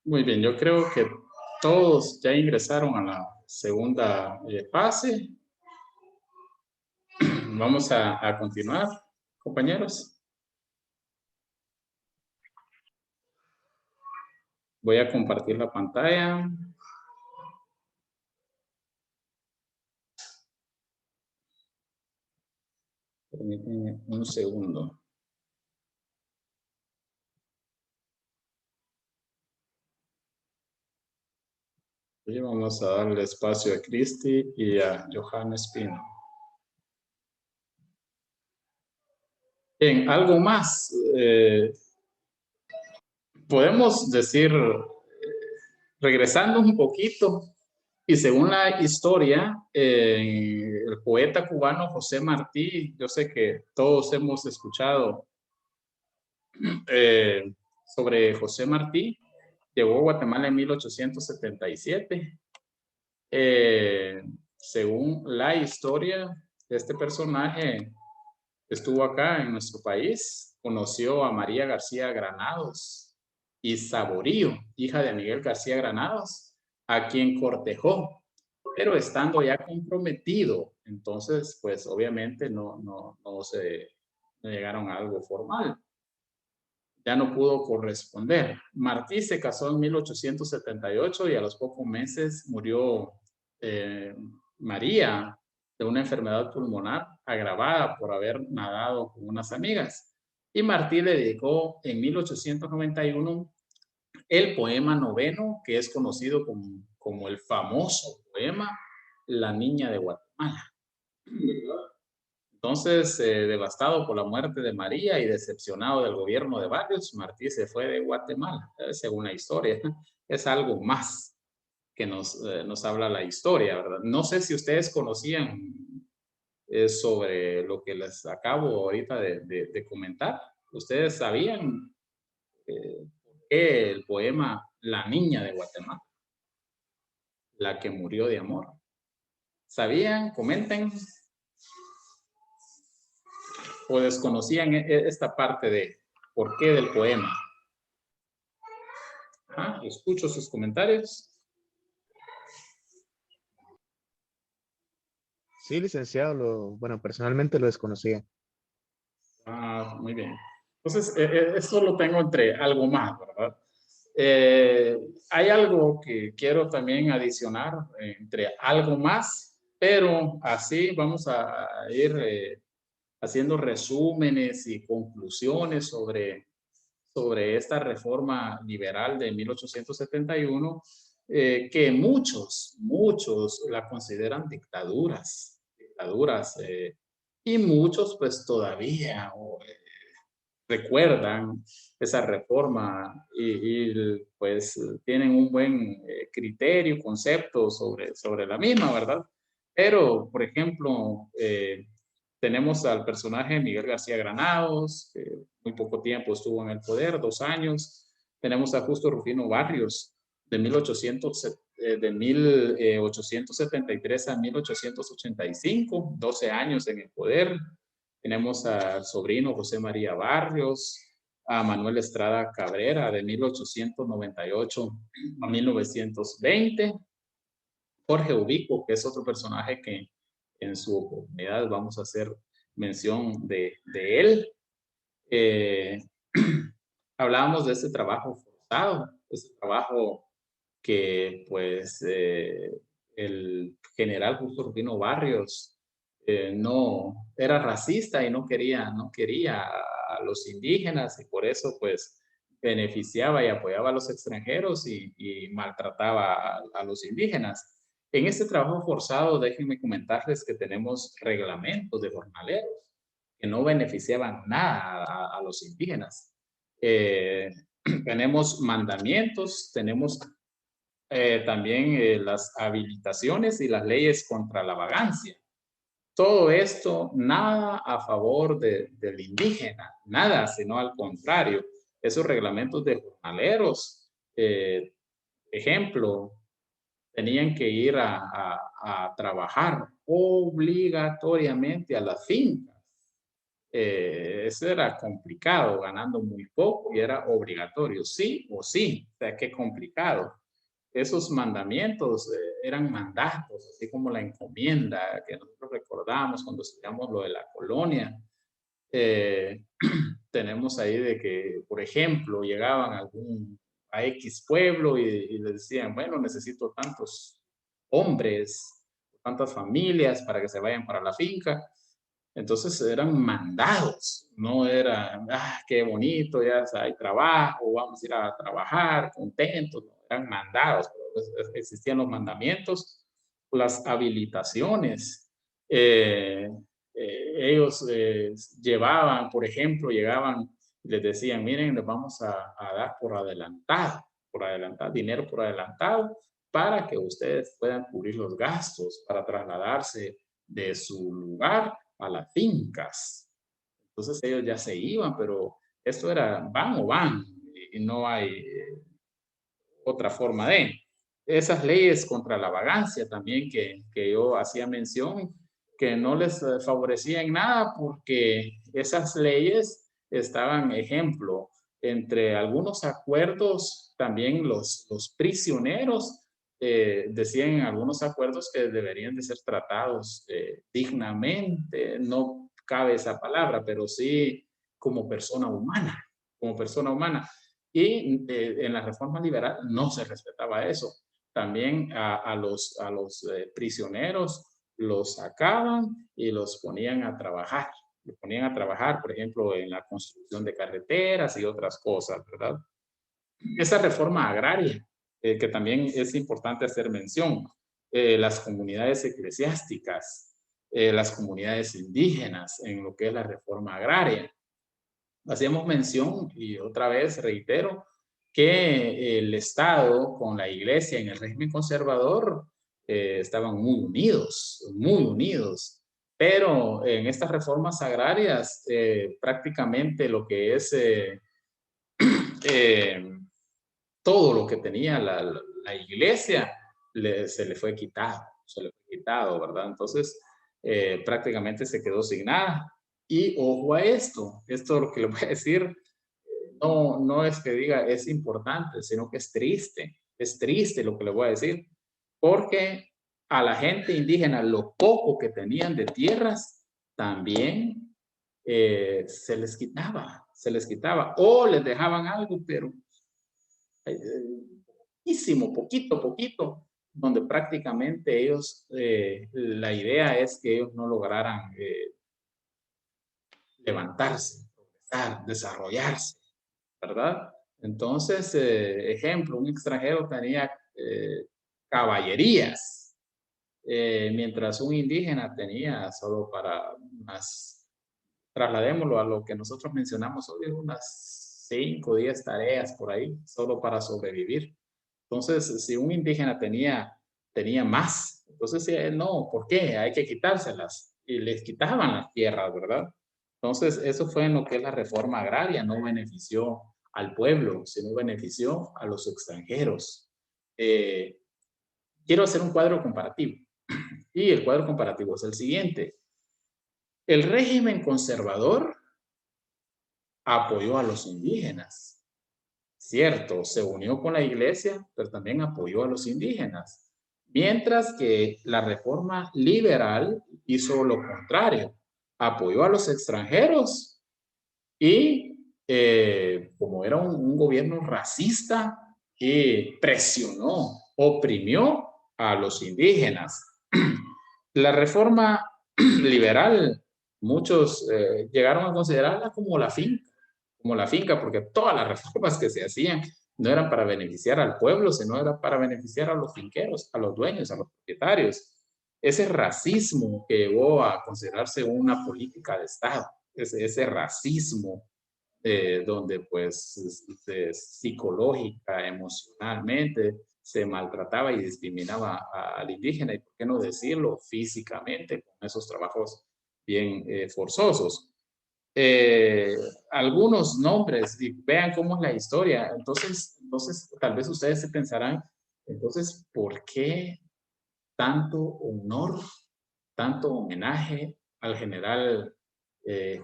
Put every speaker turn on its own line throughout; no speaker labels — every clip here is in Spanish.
Muy bien, yo creo que todos ya ingresaron a la segunda fase. Vamos a continuar, compañeros. Voy a compartir la pantalla. Permítanme un segundo. Y vamos a darle espacio a Cristi y a Johannes Pino. Bien, algo más. Podemos decir, regresando un poquito, y según la historia, el poeta cubano José Martí, yo sé que todos hemos escuchado eh, sobre José Martí, llegó a Guatemala en 1877. Según la historia, este personaje estuvo acá en nuestro país, conoció a María García Granados y Saborío, hija de Miguel García Granados, a quien cortejó, pero estando ya comprometido, entonces, pues obviamente no llegaron a algo formal. Ya no pudo corresponder. Martí se casó en 1878 y a los pocos meses murió eh, María de una enfermedad pulmonar agravada por haber nadado con unas amigas. Y Martí le dedicó en 1891 el poema noveno, que es conocido como el famoso poema La Niña de Guatemala. Entonces, devastado por la muerte de María y decepcionado del gobierno de Barrios, Martí se fue de Guatemala, según la historia. Es algo más que nos habla la historia, ¿verdad? No sé si ustedes conocían sobre lo que les acabo ahorita de comentar. ¿Ustedes sabían por qué el poema La Niña de Guatemala, la que murió de amor? ¿Sabían? Comenten. ¿O desconocían esta parte de por qué del poema? Escucho sus comentarios.
Sí, licenciado, bueno, personalmente lo desconocía.
Muy bien. Entonces, eso lo tengo entre algo más, ¿verdad? Hay algo que quiero también adicionar entre algo más, pero así vamos a ir haciendo resúmenes y conclusiones sobre esta reforma liberal de 1871, que muchos la consideran dictaduras, y muchos pues todavía recuerdan esa reforma pues tienen un buen criterio, concepto sobre la misma, ¿verdad? Pero, por ejemplo, tenemos al personaje Miguel García Granados, que muy poco tiempo estuvo en el poder, 2 años. Tenemos a Justo Rufino Barrios, de 1873 a 1885, 12 años en el poder. Tenemos al sobrino José María Barrios, a Manuel Estrada Cabrera, de 1898 a 1920. Jorge Ubico, que es otro personaje que en su oportunidad vamos a hacer mención de él. Eh, hablábamos de ese trabajo forzado, ese trabajo que pues el general Justo Rufino Barrios no era racista y no quería a los indígenas y por eso pues beneficiaba y apoyaba a los extranjeros y maltrataba a los indígenas. En este trabajo forzado, déjenme comentarles que tenemos reglamentos de jornaleros que no beneficiaban nada a los indígenas. Tenemos mandamientos, tenemos también las habilitaciones y las leyes contra la vagancia. Todo esto, nada a favor del indígena, nada, sino al contrario. Esos reglamentos de jornaleros, ejemplo, tenían que ir a trabajar obligatoriamente a las fincas Eso era complicado, ganando muy poco y era obligatorio, sí o sí. O sea, qué complicado. Esos mandamientos eran mandatos, así como la encomienda que nosotros recordamos cuando estudiamos lo de la colonia. Eh, tenemos ahí de que, por ejemplo, llegaban a X pueblo y les decían, bueno, necesito tantos hombres, tantas familias para que se vayan para la finca. Entonces eran mandados, no era, qué bonito, ya hay trabajo, vamos a ir a trabajar contentos, no, eran mandados, existían los mandamientos, las habilitaciones. eh, Ellos llevaban, por ejemplo, llegaban y les decían, miren, les vamos a dar por adelantado, dinero por adelantado, para que ustedes puedan cubrir los gastos para trasladarse de su lugar a las fincas. Entonces ellos ya se iban, pero esto era van o van, y no hay otra forma de. Esas leyes contra la vagancia también que yo hacía mención, que no les favorecía en nada porque esas leyes estaban, ejemplo, entre algunos acuerdos, también los prisioneros decían en algunos acuerdos que deberían de ser tratados dignamente, no cabe esa palabra, pero sí como persona humana, como persona humana. Y en la reforma liberal no se respetaba eso. También a los prisioneros los sacaban y los ponían a trabajar. Los ponían a trabajar, por ejemplo, en la construcción de carreteras y otras cosas, ¿verdad? Esa reforma agraria, que también es importante hacer mención, las comunidades eclesiásticas, las comunidades indígenas en lo que es la reforma agraria. Hacíamos mención, y otra vez reitero, que el Estado con la Iglesia en el régimen conservador estaban muy unidos, pero en estas reformas agrarias prácticamente lo que es eh, todo lo que tenía la Iglesia se le fue quitado, ¿verdad? Entonces prácticamente se quedó sin nada. Y ojo a esto es lo que le voy a decir, no es que diga es importante, sino que es triste lo que le voy a decir, porque a la gente indígena lo poco que tenían de tierras también se les quitaba o les dejaban algo, pero poquísimo, poquito, poquito, donde prácticamente ellos, la idea es que ellos no lograran levantarse, progresar, desarrollarse, ¿verdad? Entonces, ejemplo, un extranjero tenía caballerías, mientras un indígena tenía solo para unas, trasladémoslo a lo que nosotros mencionamos hoy, unas 5 o 10 tareas por ahí, solo para sobrevivir. Entonces, si un indígena tenía más, entonces no, ¿por qué? Hay que quitárselas. Y les quitaban las tierras, ¿verdad? Entonces, eso fue en lo que es la reforma agraria, no benefició al pueblo, sino benefició a los extranjeros. Eh, Quiero hacer un cuadro comparativo. Y el cuadro comparativo es el siguiente. El régimen conservador apoyó a los indígenas. Cierto, se unió con la iglesia, pero también apoyó a los indígenas. Mientras que la reforma liberal hizo lo contrario, apoyó a los extranjeros y como era un gobierno racista, presionó, oprimió a los indígenas. La reforma liberal, muchos llegaron a considerarla como la finca, porque todas las reformas que se hacían no eran para beneficiar al pueblo, sino era para beneficiar a los finqueros, a los dueños, a los propietarios. Ese racismo que llevó a considerarse una política de Estado, ese racismo donde pues psicológica, emocionalmente, se maltrataba y discriminaba al indígena, y por qué no decirlo, físicamente, con esos trabajos bien forzosos. Eh, Algunos nombres, y vean cómo es la historia. Entonces, tal vez ustedes se pensarán, entonces, ¿por qué tanto honor, tanto homenaje al general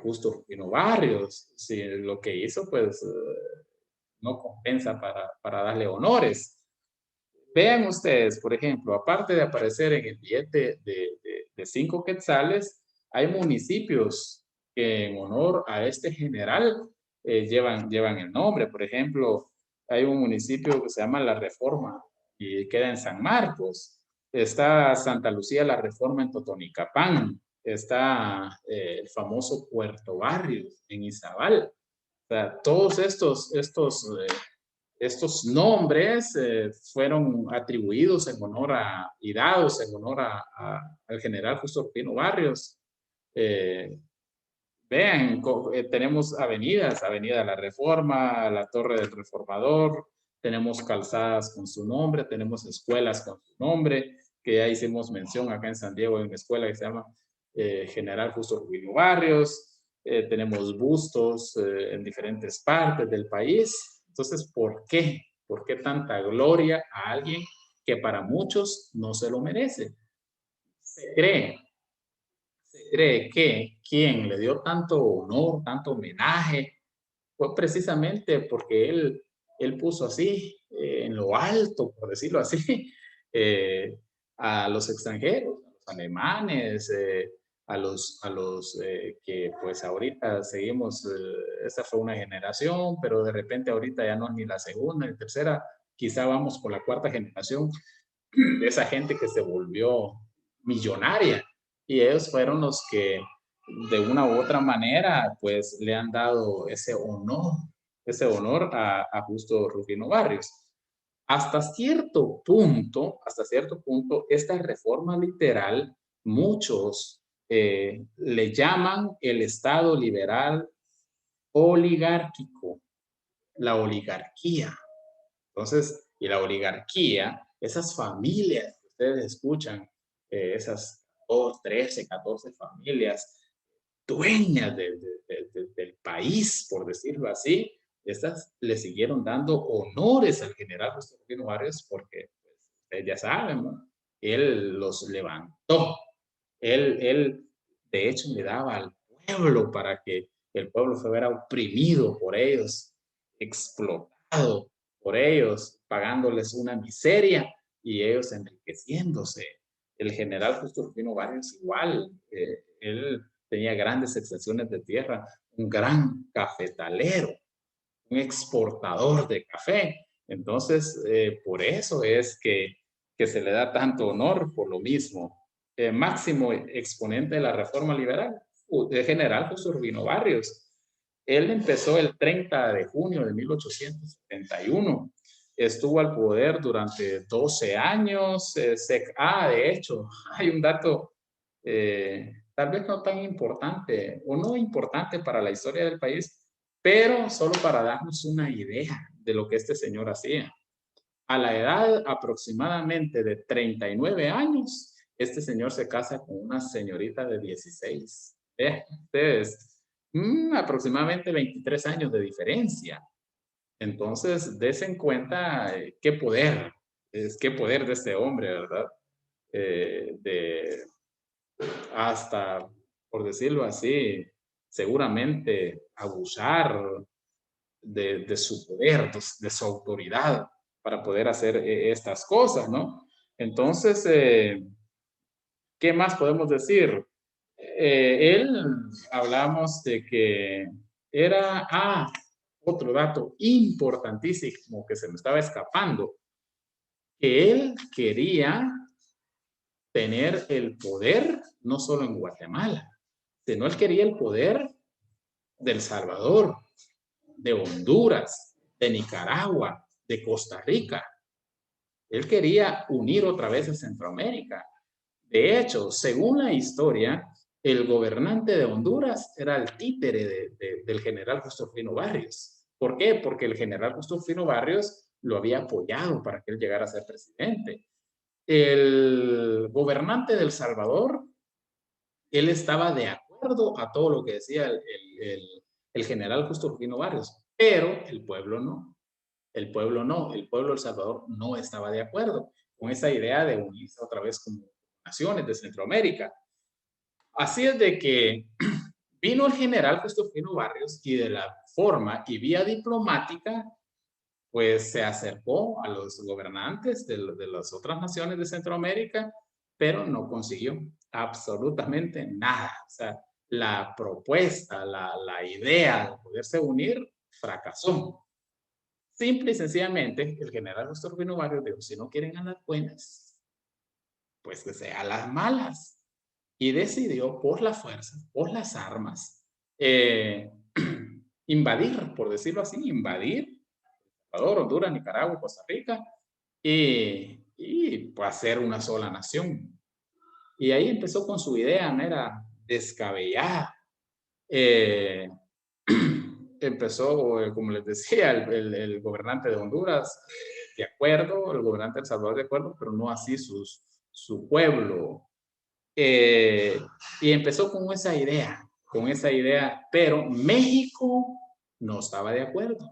Justo Rufino Barrios. Sí, lo que hizo, pues, no compensa para darle honores. Vean ustedes, por ejemplo, aparte de aparecer en el billete de 5 quetzales, hay municipios que en honor a este general llevan el nombre. Por ejemplo, hay un municipio que se llama La Reforma y queda en San Marcos. Está Santa Lucía La Reforma en Totonicapán. Está el famoso Puerto Barrios en Izabal. O sea, todos estos nombres fueron atribuidos en honor y dados en honor al general Justo Rufino Barrios. Eh, Vean, tenemos avenidas, Avenida La Reforma, la Torre del Reformador, tenemos calzadas con su nombre, tenemos escuelas con su nombre, que ya hicimos mención acá en San Diego, en una escuela que se llama General Justo Rufino Barrios, tenemos bustos en diferentes partes del país. Entonces, ¿por qué? ¿Por qué tanta gloria a alguien que para muchos no se lo merece? Se cree cree que quien le dio tanto honor, tanto homenaje, fue precisamente porque él puso así, en lo alto, por decirlo así, eh, a los extranjeros, a los alemanes, a los que pues ahorita seguimos, esta fue una generación, pero de repente ahorita ya no es ni la segunda ni tercera, quizá vamos por la cuarta generación de esa gente que se volvió millonaria y ellos fueron los que de una u otra manera pues le han dado ese honor a Justo Rufino Barrios. Hasta cierto punto, esta reforma literal, muchos le llaman el Estado liberal oligárquico, la oligarquía. Entonces, y la oligarquía, esas familias que ustedes escuchan, esas 2, 13, 14 familias dueñas del país, por decirlo así, estas le siguieron dando honores al general José Rufino Barrios porque, pues, ustedes ya saben, ¿no? Él los levantó. Él, de hecho, le daba al pueblo para que el pueblo fuera oprimido por ellos, explotado por ellos, pagándoles una miseria y ellos enriqueciéndose. El general Justo Rufino Barrios igual, él tenía grandes extensiones de tierra, un gran cafetalero, un exportador de café. Entonces, por eso es que se le da tanto honor por lo mismo. Máximo exponente de la reforma liberal, el general José Urbino Barrios. Él empezó el 30 de junio de 1871. Estuvo al poder durante 12 años. De hecho, hay un dato tal vez no tan importante o no importante para la historia del país, pero solo para darnos una idea de lo que este señor hacía. A la edad aproximadamente de 39 años, este señor se casa con una señorita de 16. Vean ustedes, aproximadamente 23 años de diferencia. Entonces, des en cuenta qué poder de este hombre, ¿verdad? De hasta, por decirlo así, seguramente abusar de su poder, de su autoridad para poder hacer estas cosas, ¿no? Entonces, ¿qué más podemos decir? Él, hablamos de que era, otro dato importantísimo que se me estaba escapando, que él quería tener el poder no solo en Guatemala, sino él quería el poder del Salvador, de Honduras, de Nicaragua, de Costa Rica. Él quería unir otra vez a Centroamérica. De hecho, según la historia, el gobernante de Honduras era el títere del general Justino Barrios. ¿Por qué? Porque el general Justino Barrios lo había apoyado para que él llegara a ser presidente. El gobernante del Salvador, él estaba de acuerdo a todo lo que decía el general Justo Rufino Barrios, pero el pueblo no. El pueblo no. El pueblo de El Salvador no estaba de acuerdo con esa idea de unirse otra vez como naciones de Centroamérica. Así es de que Vino el general Justo Rufino Barrios y de la forma y vía diplomática, pues se acercó a los gobernantes de las otras naciones de Centroamérica, pero no consiguió absolutamente nada. O sea, la propuesta, la idea de poderse unir fracasó. Simple y sencillamente, el general Justo Rufino Barrios dijo, si no quieren a las buenas, pues que sea a las malas. Y decidió por la fuerza, por las armas, invadir, por decirlo así, invadir Ecuador, Honduras, Nicaragua, Costa Rica, y pues, hacer una sola nación. Y ahí empezó con su idea, mera descabellada. Empezó, como les decía, el gobernante de Honduras de acuerdo, el gobernante de El Salvador de acuerdo, pero no así su pueblo. Y empezó con esa idea, pero México no estaba de acuerdo.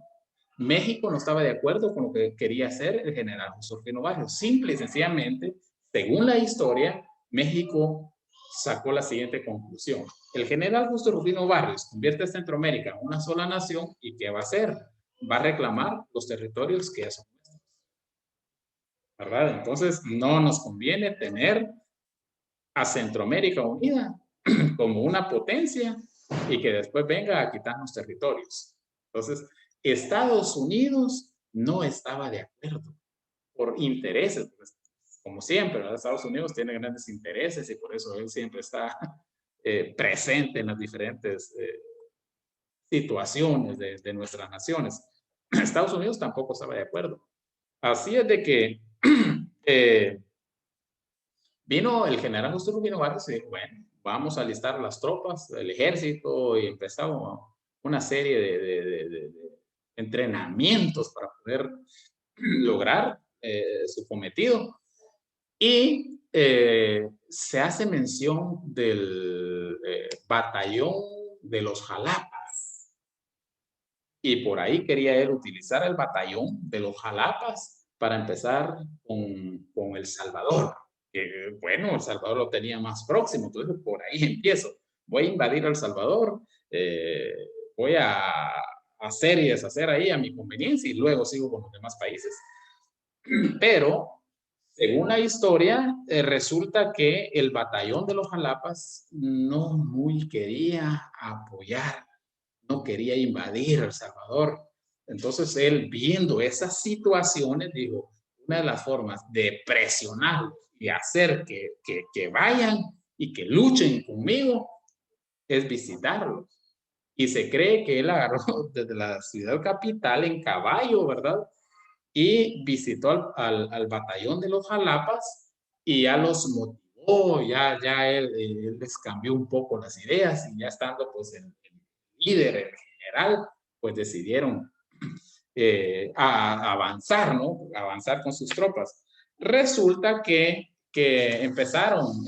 México no estaba de acuerdo con lo que quería hacer el general José Rufino Barrios. Simple y sencillamente, según la historia, México sacó la siguiente conclusión. El general Justo Rufino Barrios convierte a Centroamérica en una sola nación y ¿qué va a hacer? Va a reclamar los territorios que ya son nuestros. ¿Verdad? Entonces, no nos conviene tener a Centroamérica unida como una potencia y que después venga a quitarnos territorios. Entonces, Estados Unidos no estaba de acuerdo por intereses, pues, como siempre, ¿verdad? Estados Unidos tiene grandes intereses y por eso él siempre está presente en las diferentes situaciones de nuestras naciones. Estados Unidos tampoco estaba de acuerdo. Así es de que vino el general Justo Rufino Barrios y dijo, bueno, vamos a alistar las tropas, el ejército, y empezamos una serie de entrenamientos para poder lograr su cometido. Y se hace mención del batallón de los Jalapas. Y por ahí quería él utilizar el batallón de los Jalapas para empezar con El Salvador. Que, bueno, El Salvador lo tenía más próximo, entonces por ahí empiezo. Voy a invadir El Salvador, voy a hacer y deshacer ahí a mi conveniencia y luego sigo con los demás países. Pero, según la historia, resulta que el batallón de los Jalapas no muy quería apoyar, no quería invadir El Salvador. Entonces, él viendo esas situaciones, dijo, una de las formas de presionarlos y hacer que vayan y que luchen conmigo es visitarlos. Y se cree que él agarró desde la ciudad capital en caballo, ¿verdad? Y visitó al batallón de los Jalapas y ya los motivó, ya él les cambió un poco las ideas y ya estando pues el líder, el general, pues decidieron avanzar, ¿no? Avanzar con sus tropas. Resulta que empezaron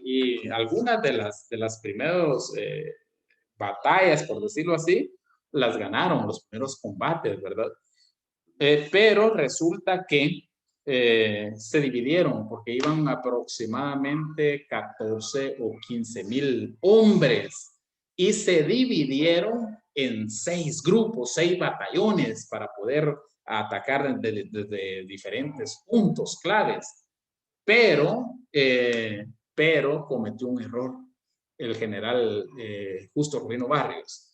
y algunas de las primeras batallas, por decirlo así, las ganaron, los primeros combates, ¿verdad? Pero resulta que se dividieron porque iban aproximadamente 14 o 15,000 hombres y se dividieron en 6 grupos, 6 batallones para poder atacar desde diferentes puntos claves. Pero cometió un error el general Justo Rufino Barrios.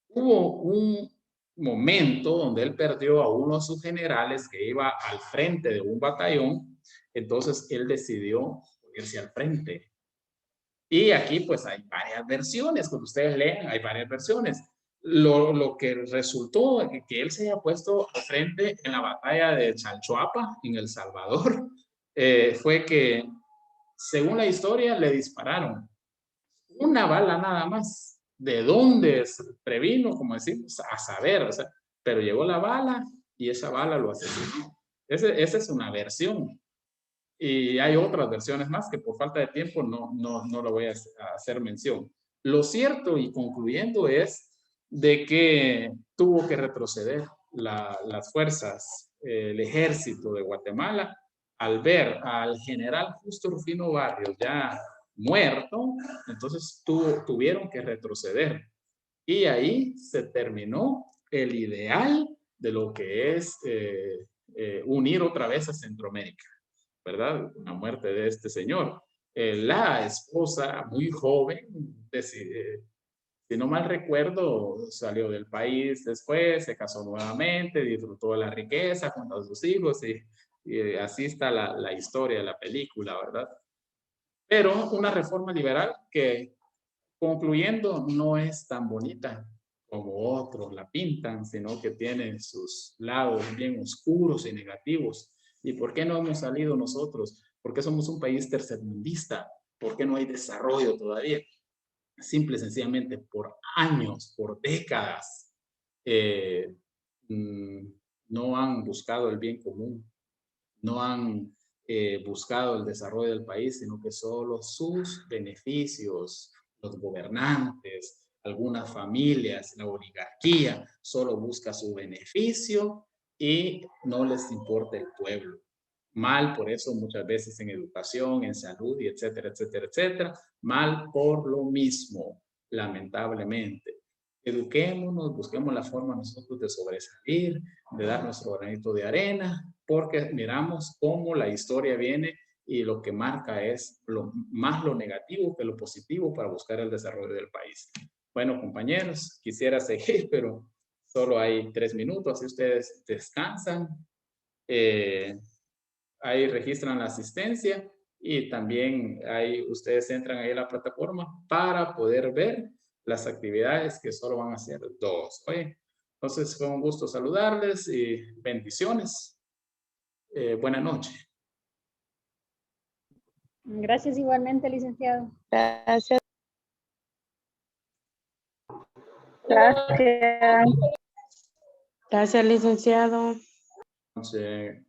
Hubo un momento donde él perdió a uno de sus generales que iba al frente de un batallón, entonces él decidió ponerse al frente. Y aquí pues hay varias versiones, cuando ustedes leen hay varias versiones. Lo que resultó que él se haya puesto al frente en la batalla de Chalchuapa, en El Salvador, fue que, según la historia, le dispararon una bala nada más. ¿De dónde previno? Como decimos, a saber, o sea, pero llegó la bala y esa bala lo asesinó. Esa es una versión. Y hay otras versiones más que por falta de tiempo no lo voy a hacer mención. Lo cierto y concluyendo es de que tuvo que retroceder las fuerzas, el ejército de Guatemala, al ver al general Justo Rufino Barrios ya muerto, entonces tuvieron que retroceder. Y ahí se terminó el ideal de lo que es unir otra vez a Centroamérica, ¿verdad? La muerte de este señor. La esposa, muy joven, si no mal recuerdo, salió del país después, se casó nuevamente, disfrutó de la riqueza junto a sus hijos y así está la historia de la película, ¿verdad? Pero una reforma liberal que, concluyendo, no es tan bonita como otros la pintan, sino que tiene sus lados bien oscuros y negativos. ¿Y por qué no hemos salido nosotros? ¿Por qué somos un país tercermundista? ¿Por qué no hay desarrollo todavía? Simple y sencillamente por años, por décadas, eh, mm, no han buscado el bien común, no han buscado el desarrollo del país, sino que solo sus beneficios, los gobernantes, algunas familias, la oligarquía, solo busca su beneficio y no les importa el pueblo. Mal por eso muchas veces en educación, en salud y etcétera, etcétera, etcétera. Mal por lo mismo, lamentablemente. Eduquémonos, busquemos la forma nosotros de sobresalir, de dar nuestro granito de arena, porque miramos cómo la historia viene y lo que marca es más lo negativo que lo positivo para buscar el desarrollo del país. Bueno, compañeros, quisiera seguir, pero solo hay 3 minutos, así ustedes descansan. Ahí registran la asistencia y también ahí ustedes entran ahí a la plataforma para poder ver las actividades que solo van a ser 2. Oye, entonces fue un gusto saludarles y bendiciones. Buenas noches.
Gracias igualmente, licenciado.
Gracias.
Gracias.
Gracias, licenciado.
Entonces,